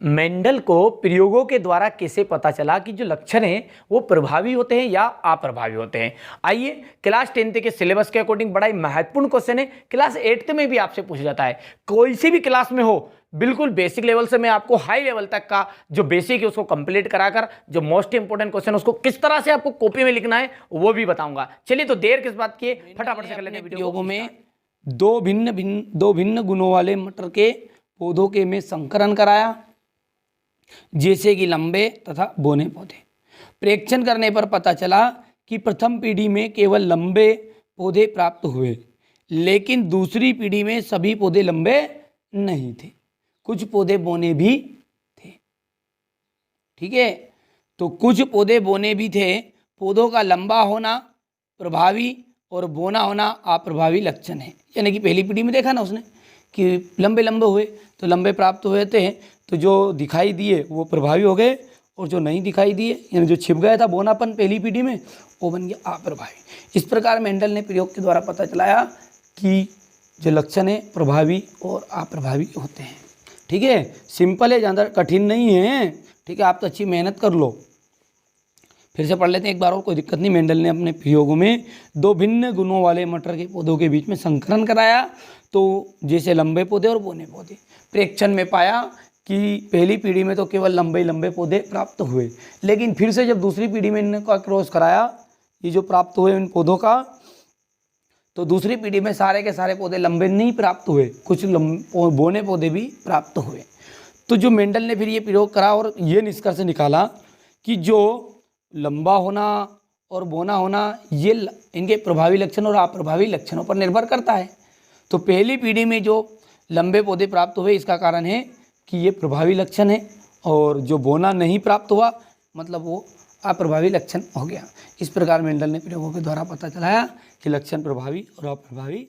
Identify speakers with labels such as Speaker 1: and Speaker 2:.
Speaker 1: Mendel को प्रयोगों के द्वारा कैसे पता चला कि जो लक्षण हैं वो प्रभावी होते हैं या अप्रभावी होते हैं। आइए, क्लास 10th के सिलेबस के अकॉर्डिंग बड़ा ही महत्वपूर्ण क्वेश्चन है, क्लास 8th में भी आपसे पूछा जाता है। कोई सी भी क्लास में हो, बिल्कुल बेसिक लेवल से मैं आपको हाई लेवल तक का जो बेसिक है उसको कंप्लीट कराकर जो मोस्ट इंपोर्टेंट क्वेश्चन उसको किस तरह से आपको कॉपी में लिखना है वो भी बताऊंगा। चलिए तो देर किस बात की, फटाफट से कर लेते हैं वीडियो में।
Speaker 2: दो भिन्न गुणों वाले मटर के पौधों के में संकरण कराया, जैसे कि लंबे तथा बोने पौधे। प्रेक्षण करने पर पता चला कि प्रथम पीढ़ी में केवल लंबे पौधे प्राप्त हुए, लेकिन दूसरी पीढ़ी में सभी पौधे लंबे नहीं थे, कुछ पौधे बोने भी थे। ठीक है, तो कुछ पौधे बोने भी थे। पौधों का लंबा होना प्रभावी और बोना होना अप्रभावी लक्षण है। यानी कि पहली पीढ़ी में देखा ना उसने कि लंबे लंबे हुए तो लंबे प्राप्त हुए थे, तो जो दिखाई दिए वो प्रभावी हो गए, और जो नहीं दिखाई दिए यानी जो छिप गया था बोनापन पहली पीढ़ी में वो बन गया अप्रभावी। इस प्रकार मेंडल ने प्रयोग के द्वारा पता चलाया कि जो लक्षण है प्रभावी और अप्रभावी होते हैं। ठीक है, सिंपल है, ज़्यादा कठिन नहीं है। ठीक है, आप तो अच्छी मेहनत कर लो। फिर से पढ़ लेते हैं एक बार और, कोई दिक्कत नहीं। मेंडल ने अपने प्रयोगों में दो भिन्न गुणों वाले मटर के पौधों के बीच में संकरण कराया, तो जैसे लंबे पौधे और बोने पौधे। प्रेक्षण में पाया कि पहली पीढ़ी में तो केवल लंबे लंबे पौधे प्राप्त हुए, लेकिन फिर से जब दूसरी पीढ़ी में इनका क्रॉस कराया, ये जो प्राप्त हुए इन पौधों का, तो दूसरी पीढ़ी में सारे के सारे पौधे लंबे नहीं प्राप्त हुए, कुछ बोने पौधे भी प्राप्त हुए। तो जो मेंडल ने फिर ये प्रयोग करा और ये निष्कर्ष निकाला कि जो लंबा होना और बोना होना ये इनके प्रभावी लक्षण और अप्रभावी लक्षणों पर निर्भर करता है। तो पहली पीढ़ी में जो लंबे पौधे प्राप्त हुए इसका कारण है कि ये प्रभावी लक्षण है, और जो बोना नहीं प्राप्त हुआ मतलब वो अप्रभावी लक्षण हो गया। इस प्रकार मेंडल ने प्रयोगों के द्वारा पता चलाया कि लक्षण प्रभावी और अप्रभावी